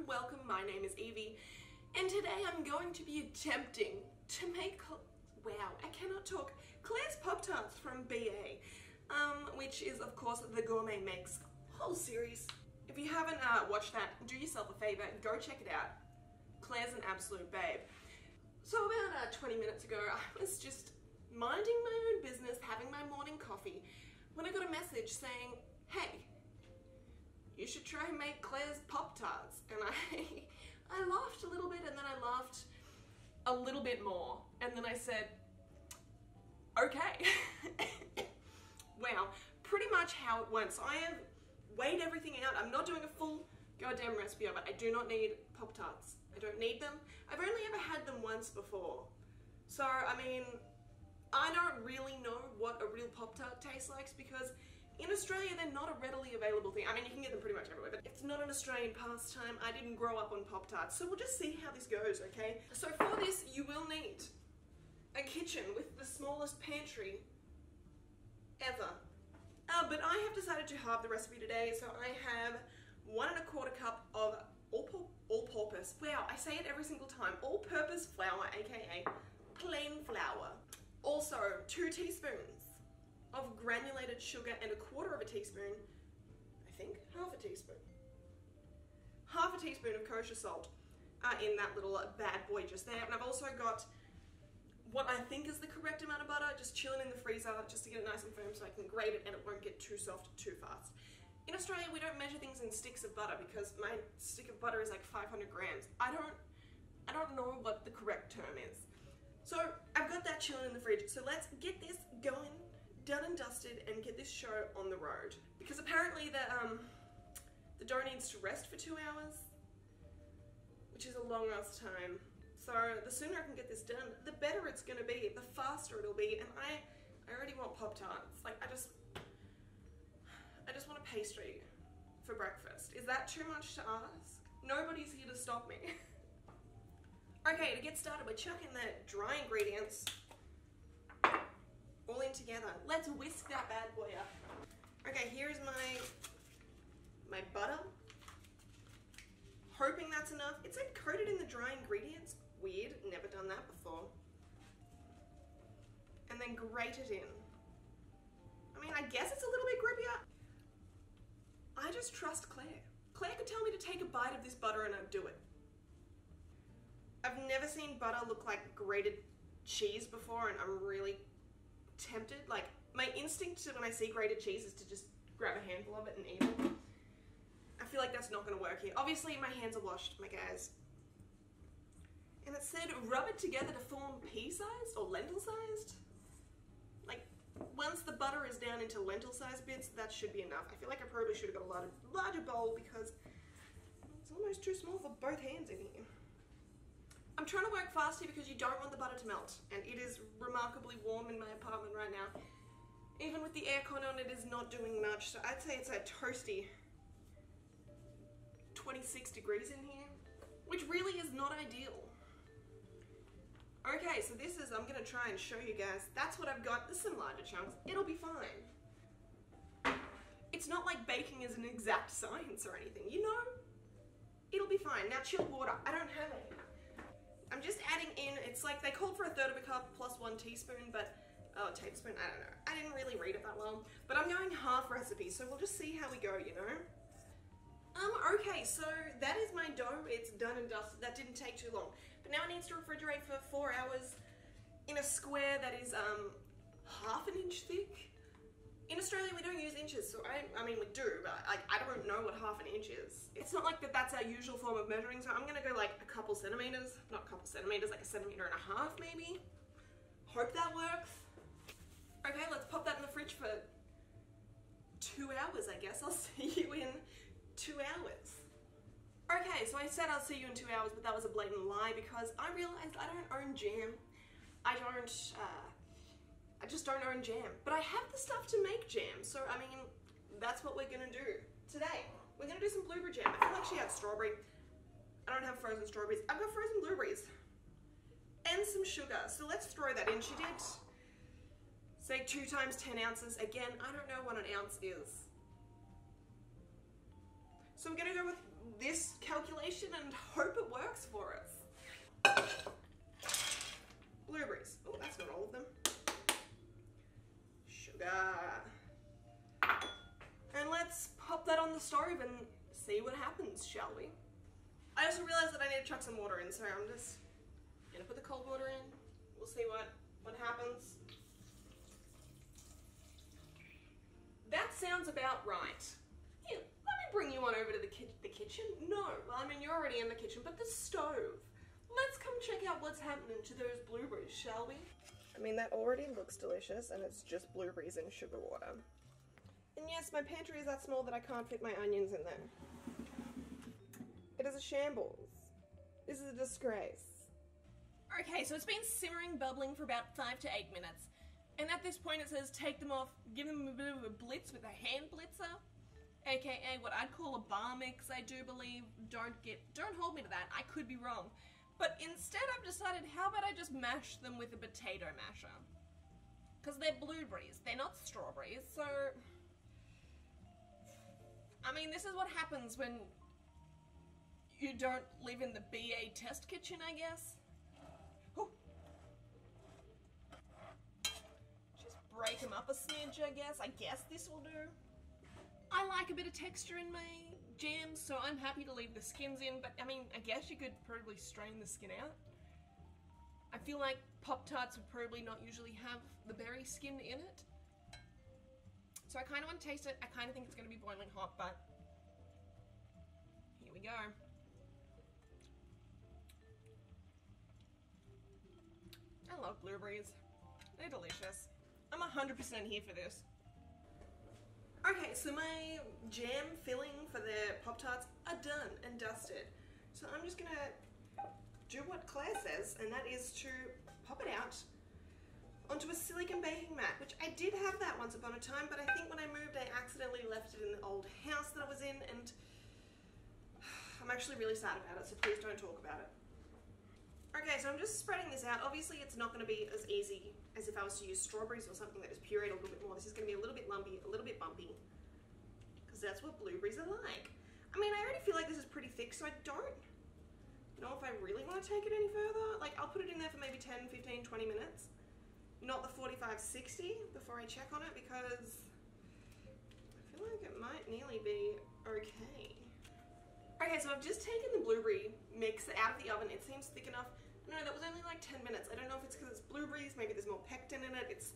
and welcome. My name is Evie, and today I'm going to be attempting to make, wow, I cannot talk, Claire's Pop-Tarts from BA, which is of course the Gourmet Makes whole series. If you haven't watched that, do yourself a favor, go check it out. Claire's an absolute babe. So about 20 minutes ago, I was just minding my own business, having my morning coffee, when I got a message saying, hey, you should try and make Claire's Pop-Tarts. And I laughed a little bit, and then I laughed a little bit more. And then I said, okay. Wow, pretty much how it went. So I have weighed everything out. I'm not doing a full goddamn recipe of it. I do not need Pop-Tarts. I don't need them. I've only ever had them once before. So, I mean, I don't really know what a real Pop-Tart tastes like because in Australia, they're not a readily available thing. I mean, you can get them pretty much everywhere, but it's not an Australian pastime. I didn't grow up on Pop-Tarts, so we'll just see how this goes, okay? So for this, you will need a kitchen with the smallest pantry ever. But I have decided to halve the recipe today, so I have 1 1/4 cup of all-purpose, wow, I say it every single time, all-purpose flour, aka plain flour. Also, 2 teaspoons of granulated sugar and 1/4 teaspoon, I think, half a teaspoon of kosher salt in that little bad boy just there. And I've also got what I think is the correct amount of butter just chilling in the freezer just to get it nice and firm so I can grate it and it won't get too soft too fast. In Australia, we don't measure things in sticks of butter because my stick of butter is like 500 grams. I don't know what the correct term is. So I've got that chilling in the fridge. So let's get this going, done and dusted, and get this show on the road. Because apparently the dough needs to rest for 2 hours, which is a long ass time. So the sooner I can get this done, the better it's gonna be, the faster it'll be. And I already want Pop-Tarts. Like I just want a pastry for breakfast. Is that too much to ask? Nobody's here to stop me. Okay, to get started, we're chucking the dry ingredients all in together. Let's whisk that bad boy up. Okay, here's my butter. Hoping that's enough. It said coated in the dry ingredients. Weird, never done that before. And then grate it in. I mean, I guess it's a little bit grippier. I just trust Claire. Claire could tell me to take a bite of this butter and I'd do it. I've never seen butter look like grated cheese before, and I'm really tempted. Like, my instinct when I see grated cheese is to just grab a handful of it and eat it. I feel like that's not gonna work here. Obviously, my hands are washed, my guys. And it said rub it together to form pea-sized or lentil-sized. Like, once the butter is down into lentil-sized bits, that should be enough. I feel like I probably should have got a larger bowl because it's almost too small for both hands in here. I'm trying to work fast here because you don't want the butter to melt, and it is remarkably warm in my apartment right now. Even with the aircon on, it is not doing much, so I'd say it's a toasty 26 degrees in here, which really is not ideal. Okay, so this is, I'm gonna try and show you guys, that's what I've got. There's some larger chunks, it'll be fine. It's not like baking is an exact science or anything, you know? It'll be fine. Now chilled water, I don't have any. I'm just adding in, it's like they called for 1/3 cup plus 1 teaspoon, but, oh, tablespoon, I don't know. I didn't really read it that well, but I'm going half recipe, so we'll just see how we go, you know? Okay, so that is my dough. It's done and dusted. That didn't take too long. But now it needs to refrigerate for 4 hours in a square that is, half an inch thick. In Australia, we don't use inches, so I mean, we do, but I don't know what half an inch is. It's not like that's our usual form of measuring, so I'm gonna go like a couple centimeters, not a couple centimeters, like 1.5 centimeters maybe. Hope that works. Okay, let's pop that in the fridge for 2 hours, I guess. I'll see you in 2 hours. Okay, so I said I'll see you in 2 hours, but that was a blatant lie because I realized I don't own jam. I just don't own jam, but I have the stuff to make jam, so I mean, that's what we're gonna do today. We're gonna do some blueberry jam. I feel like she had strawberry. I don't have frozen strawberries. I've got frozen blueberries and some sugar, so let's throw that in. She did say 2 times 10 ounces. Again, I don't know what an ounce is. So we're gonna go with this calculation and hope it works for us. Blueberries. Oh, that's not all of them. Sugar. And let's pop that on the stove and see what happens, shall we? I also realized that I need to chuck some water in, so I'm just gonna put the cold water in. We'll see what happens. That sounds about right. Here, let me bring you on over to the kitchen. No, well, I mean, you're already in the kitchen, but the stove. Let's come check out what's happening to those blueberries, shall we? I mean, that already looks delicious, and it's just blueberries and sugar water. And yes, my pantry is that small that I can't fit my onions in there. It is a shambles. This is a disgrace. Okay, so it's been simmering, bubbling for about 5 to 8 minutes. And at this point it says take them off, give them a bit of a blitz with a hand blitzer. AKA what I'd call a bar mix, I do believe. Don't hold me to that, I could be wrong. But instead I've decided, how about I just mash them with a potato masher? Because they're blueberries, they're not strawberries, so... I mean, this is what happens when you don't live in the BA test kitchen, I guess. Ooh. Just break them up a smidge, I guess this will do. I like a bit of texture in my jams, so I'm happy to leave the skins in, but I mean, I guess you could probably strain the skin out. I feel like Pop-Tarts would probably not usually have the berry skin in it. So I kind of want to taste it. I kind of think it's going to be boiling hot, but here we go. I love blueberries. They're delicious. I'm 100% here for this. Okay, so my jam filling for the Pop-Tarts are done and dusted. So I'm just going to do what Claire says, and that is to pop it out onto a silicone baking mat, which I did have that once upon a time, but I think when I moved I accidentally left it in the old house that I was in, and I'm actually really sad about it, so please don't talk about it. Okay, so I'm just spreading this out. Obviously it's not going to be as easy as if I was to use strawberries or something that is pureed a little bit more. This is going to be a little bit lumpy, a little bit bumpy, because that's what blueberries are like. I mean, I already feel like this is pretty thick, so I don't know if I really want to take it any further. Like, I'll put it in there for maybe 10, 15, 20 minutes. Not the 45, 60 before I check on it, because I feel like it might nearly be okay. Okay, so I've just taken the blueberry mix out of the oven. It seems thick enough. No, that was only like 10 minutes. I don't know if it's because it's blueberries, maybe there's more pectin in it. It's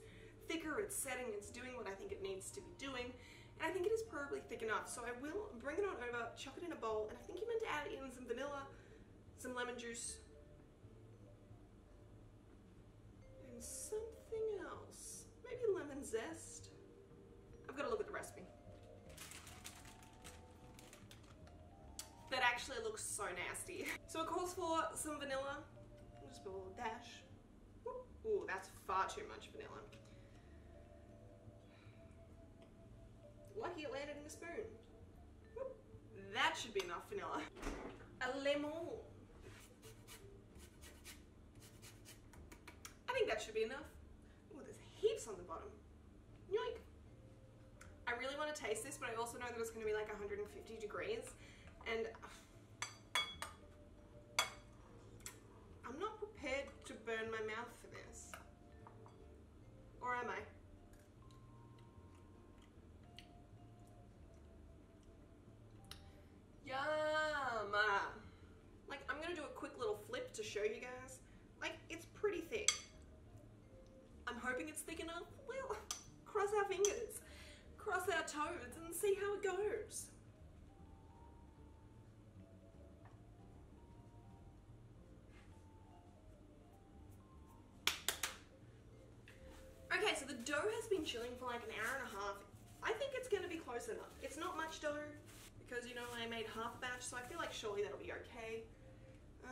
thicker, it's setting, it's doing what I think it needs to be doing. And I think it is probably thick enough. So I will bring it on over, chuck it in a bowl, and I think you meant to add in some vanilla, some lemon juice, and something else. Maybe lemon zest. I've got to look at the recipe. That actually looks so nasty. So it calls for some vanilla. I'll just put a little dash. Ooh, that's far too much vanilla. Lucky it landed in a spoon. That should be enough vanilla. A lemon. I think that should be enough. Ooh, there's heaps on the bottom. Yoink. I really want to taste this, but I also know that it's going to be like 150 degrees. And I'm not prepared to burn my mouth for this. Or am I? Yum! Like, I'm gonna do a quick little flip to show you guys. Like, it's pretty thick. I'm hoping it's thick enough. Well, cross our fingers, cross our toes, and see how it goes. Okay, so the dough has been chilling for like an hour and a half. I think it's going to be close enough. It's not much dough because, you know, I made half a batch, so I feel like surely that'll be okay.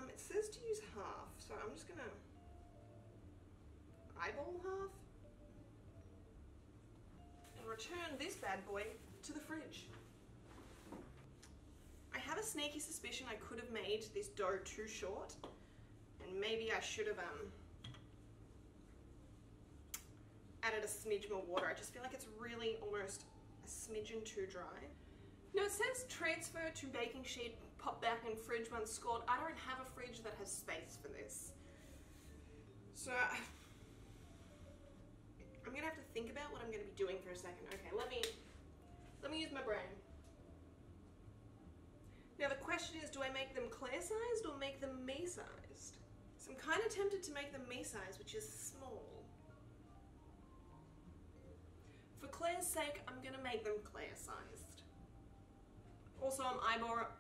It says to use half, so I'm just going to eyeball half and return this bad boy to the fridge. I have a sneaky suspicion I could have made this dough too short, and maybe I should have added a smidge more water. I just feel like it's really almost a smidgen too dry. Now it says transfer to baking sheet, pop back in fridge when scored. I don't have a fridge that has space for this. So I'm gonna have to think about what I'm gonna be doing for a second. Okay, let me use my brain. Now the question is, do I make them Claire-sized or make them me-sized? So I'm kind of tempted to make them me-sized, which is small. For Claire's sake, I'm gonna make them Claire-sized. Also, I'm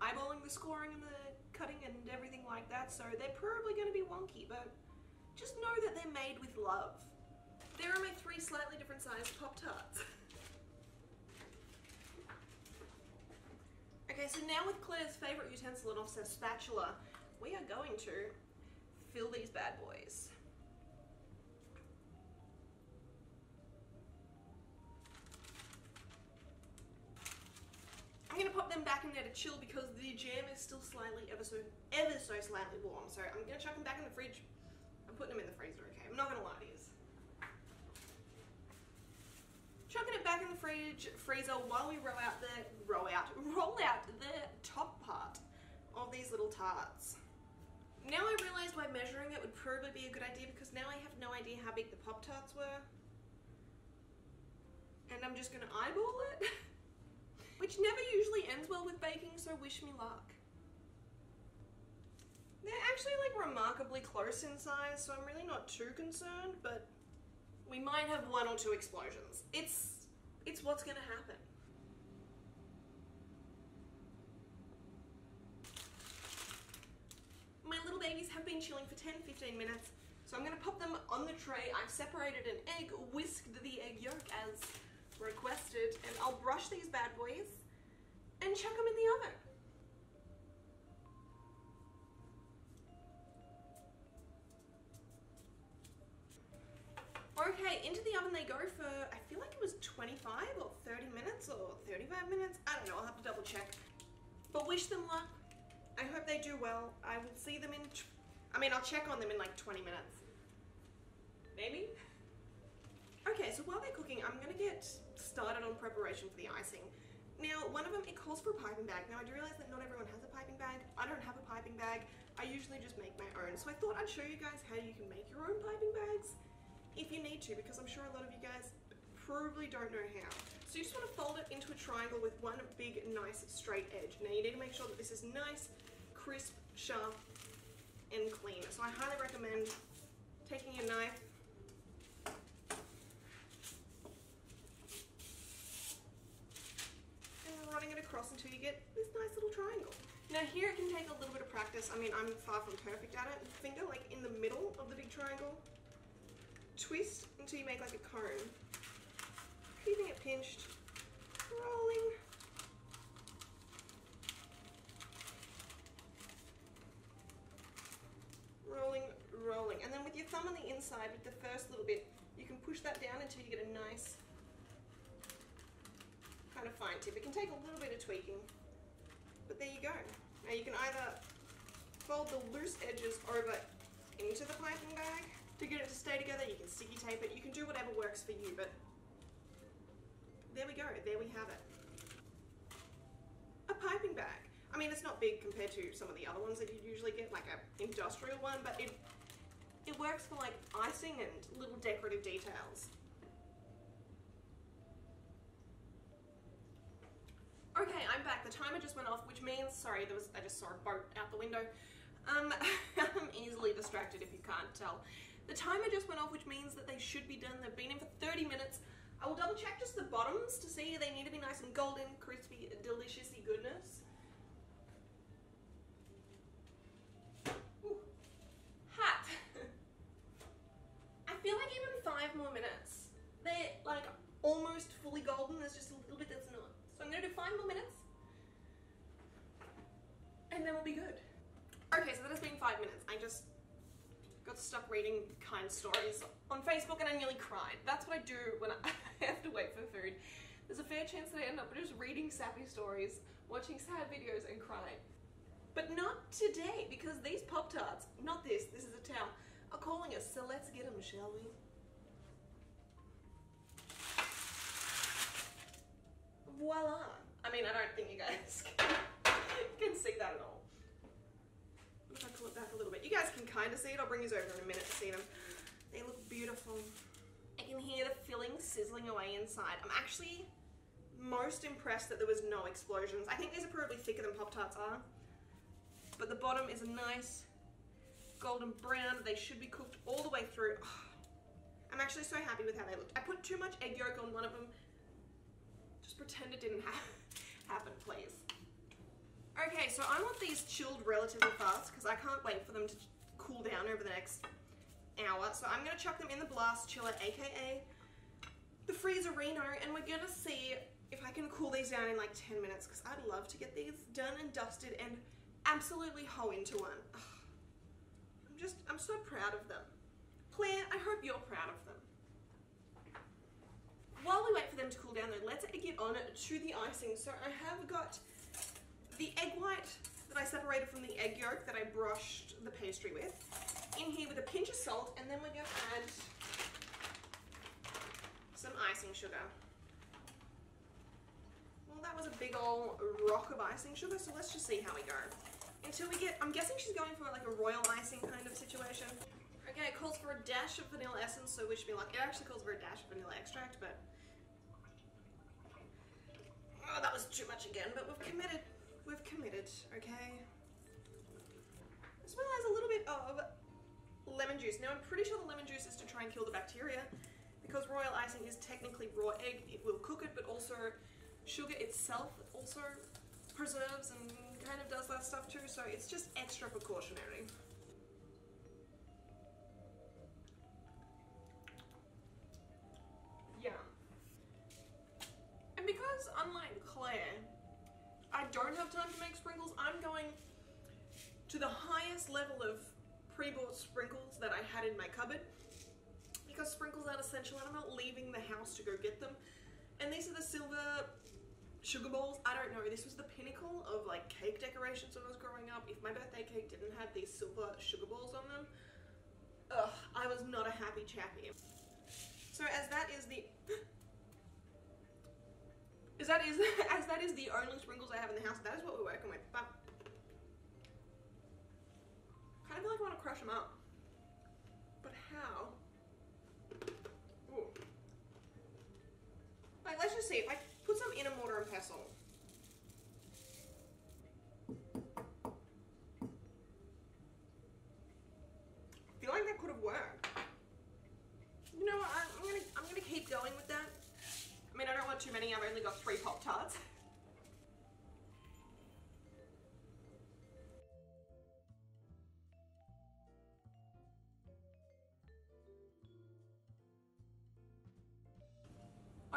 eyeballing the scoring and the cutting and everything like that, so they're probably gonna be wonky, but just know that they're made with love. There are my 3 slightly different sized Pop-Tarts. Okay, so now with Claire's favourite utensil and also spatula, we are going to fill these bad boys. I'm going to pop them back in there to chill because the jam is still slightly, ever so slightly warm. So I'm going to chuck them back in the fridge. I'm putting them in the freezer, okay? I'm not going to lie to you. Chucking it back in the freezer while we roll out the top part of these little tarts. Now I realized why measuring it would probably be a good idea, because now I have no idea how big the Pop-Tarts were. And I'm just gonna eyeball it. Which never usually ends well with baking, so wish me luck. They're actually like remarkably close in size, so I'm really not too concerned, but we might have 1 or 2 explosions. It's what's gonna happen. My little babies have been chilling for 10-15 minutes, so I'm gonna pop them on the tray. I've separated an egg, whisked the egg yolk as requested, and I'll brush these bad boys and chuck them in the oven. Okay, into the oven they go for, I feel like it was 25 or 30 minutes or 35 minutes. I don't know, I'll have to double check. But wish them luck. I hope they do well. I will see them in, I'll check on them in like 20 minutes. Maybe? Okay, so while they're cooking, I'm gonna get started on preparation for the icing. Now, one of them, it calls for a piping bag. Now, I do realize that not everyone has a piping bag. I don't have a piping bag. I usually just make my own. So I thought I'd show you guys how you can make your own piping bags if you need to, because I'm sure a lot of you guys probably don't know how. So you just want to fold it into a triangle with one big, nice, straight edge. Now, you need to make sure that this is nice, crisp, sharp, and clean. So I highly recommend taking your knife and running it across until you get this nice little triangle. Now here it can take a little bit of practice. I'm far from perfect at it. Finger like in the middle of the big triangle. Twist until you make like a cone. Keeping it pinched. Rolling. Rolling, rolling. And then with your thumb on the inside, with the first little bit, you can push that down until you get a nice kind of fine tip. It can take a little bit of tweaking, but there you go. Now you can either fold the loose edges over into the piping bag to get it to stay together. You can sticky tape it. You can do whatever works for you, but there we go. There we have it. A piping bag. It's not big compared to some of the other ones that you usually get, like an industrial one, but it works for like icing and little decorative details. Okay, I'm back. The timer just went off, which means, sorry, I just saw a boat out the window. I'm easily distracted if you can't tell. The timer just went off, which means that they should be done. They've been in for 30 minutes. I will double check just the bottoms to see they need to be nice and golden, crispy, delicious-y goodness. Ooh, hot. I feel like even 5 more minutes. They're like almost fully golden. There's just a little bit that's not. So I'm gonna do 5 more minutes, and then we'll be good. Okay, so that has been 5 minutes. I just got stuck reading kind stories on Facebook and I nearly cried. That's what I do when I have to wait for food. There's a fair chance that I end up just reading sappy stories, watching sad videos and crying. But not today, because these Pop-Tarts, not this is a towel, are calling us, so let's get them, shall we? Voila. mean, I don't think you guys can see that at all. If I pull it back a little bit, you guys can kind of see it. I'll bring these over in a minute to see them. They look beautiful. I can hear the filling sizzling away inside. I'm actually most impressed that there was no explosions. I think these are probably thicker than Pop-Tarts are, but the bottom is a nice golden brown. They should be cooked all the way through. Oh, I'm actually so happy with how they looked. I put too much egg yolk on one of them. Just pretend it didn't happen, please. Okay, so I want these chilled relatively fast because I can't wait for them to cool down over the next hour. So I'm going to chuck them in the blast chiller, aka the freezerino, and we're going to see if I can cool these down in like 10 minutes because I'd love to get these done and dusted and absolutely hoe into one. Ugh. I'm so proud of them. Claire, I hope you're proud of them. While we wait for them to cool down though, let's get on to the icing. So I have got the egg white that I separated from the egg yolk that I brushed the pastry with in here with a pinch of salt, and then we're going to add some icing sugar. Well, that was a big old rock of icing sugar, so let's just see how we go. Until we get, I'm guessing she's going for like a royal icing kind of situation. Okay, it calls for a dash of vanilla essence, so wish me luck. It actually calls for a dash of vanilla extract, but oh, that was too much again, but we've committed. We've committed, okay? As well as a little bit of lemon juice. Now I'm pretty sure the lemon juice is to try and kill the bacteria, because royal icing is technically raw egg. It will cook it, but also sugar itself also preserves and kind of does that stuff too, so it's just extra precautionary. Yeah. And because unlike Claire, I don't have time to make sprinkles, I'm going to the highest level of pre-bought sprinkles that I had in my cupboard, because sprinkles aren't essential and I'm not leaving the house to go get them. And these are the silver sugar balls. I don't know, this was the pinnacle of like cake decorations when I was growing up. If my birthday cake didn't have these silver sugar balls on them, ugh, I was not a happy chappy. So as that is the only sprinkles I have in the house, that is what we're working with. But kind of feel like I want to crush them up. But how? Ooh. Like, let's just see. If I put some in a mortar and pestle. I feel like that could have worked. You know what? I'm gonna keep going with that. I mean, I don't want too many. I've only got 3 Pop-Tarts.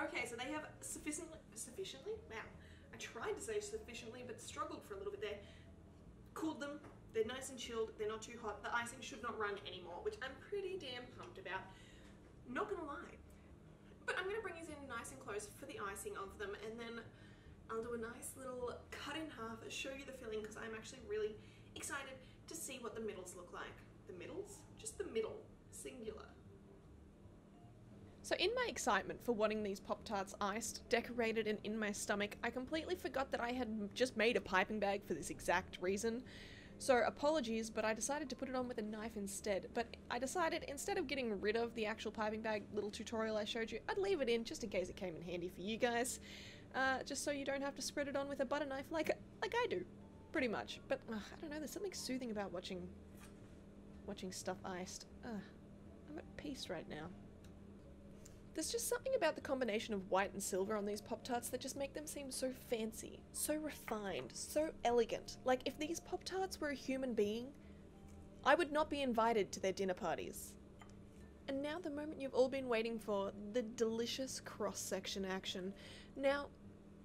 Okay, so they have sufficiently? Wow. I tried to say sufficiently, but struggled for a little bit there. Cooled them. They're nice and chilled. They're not too hot. The icing should not run anymore, which I'm pretty damn pumped about. Not gonna lie. But I'm gonna bring these in nice and close for the icing of them, and then I'll do a nice little cut in half, show you the filling, because I'm actually really excited to see what the middles look like. The middles? Just the middle. Singular. So in my excitement for wanting these Pop-Tarts iced, decorated and in my stomach, I completely forgot that I had just made a piping bag for this exact reason. So apologies, but I decided to put it on with a knife instead. But I decided instead of getting rid of the actual piping bag little tutorial I showed you, I'd leave it in just in case it came in handy for you guys. Just so you don't have to spread it on with a butter knife like I do, pretty much. But I don't know, there's something soothing about watching stuff iced. I'm at peace right now. There's just something about the combination of white and silver on these Pop-Tarts that just make them seem so fancy, so refined, so elegant. Like, if these Pop-Tarts were a human being, I would not be invited to their dinner parties. And now the moment you've all been waiting for, the delicious cross-section action. Now,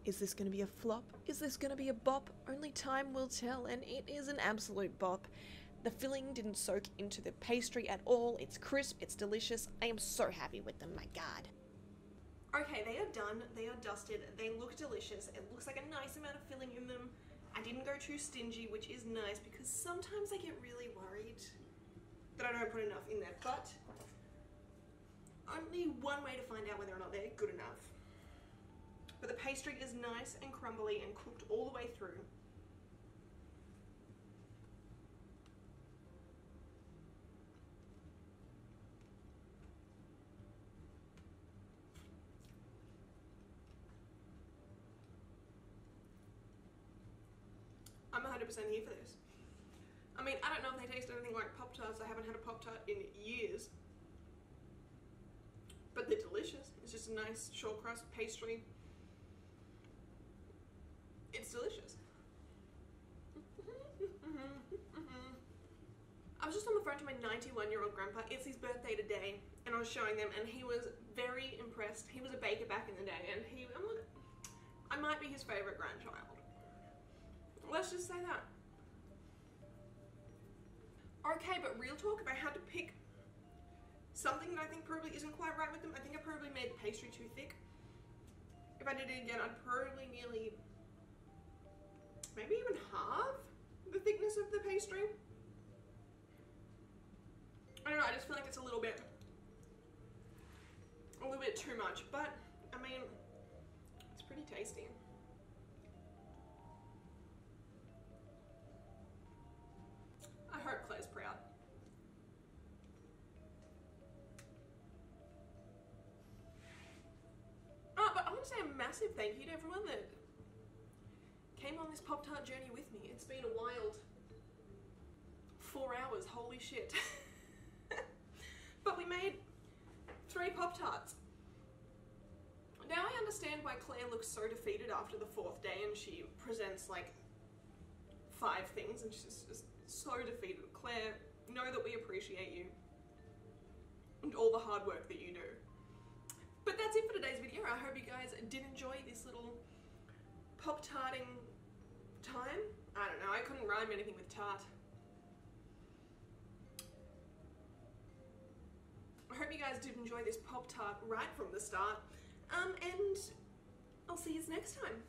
is this going to be a flop? Is this going to be a bop? Only time will tell, and it is an absolute bop. The filling didn't soak into the pastry at all. It's crisp, it's delicious. I am so happy with them, my god. Okay, they are done, they are dusted, they look delicious. It looks like a nice amount of filling in them. I didn't go too stingy, which is nice because sometimes I get really worried that I don't put enough in there, but only one way to find out whether or not they're good enough. but the pastry is nice and crumbly and cooked all the way through. I'm 100% here for this. I mean, I don't know if they taste anything like Pop-Tarts. I haven't had a Pop-Tart in years. But they're delicious. It's just a nice short crust pastry. It's delicious. I was just on the phone to my 91-year-old grandpa. It's his birthday today, and I was showing them, and he was very impressed. He was a baker back in the day, and I might be his favorite grandchild. Let's just say that. Okay, but real talk, if I had to pick something that I think probably isn't quite right with them, I think I probably made the pastry too thick. If I did it again, I'd probably nearly, maybe even halve the thickness of the pastry. I don't know, I just feel like it's a little bit too much, but I mean, it's pretty tasty. I hope Claire's proud. Oh, but I want to say a massive thank you to everyone that came on this Pop-Tart journey with me. It's been a wild 4 hours, holy shit. But we made 3 Pop-Tarts. Now I understand why Claire looks so defeated after the 4th day and she presents like 5 things and she's just so defeated. Claire, know that we appreciate you and all the hard work that you do. But that's it for today's video. I hope you guys did enjoy this little Pop-Tarting time. I don't know, I couldn't rhyme anything with tart. I hope you guys did enjoy this Pop-Tart right from the start. And I'll see you next time.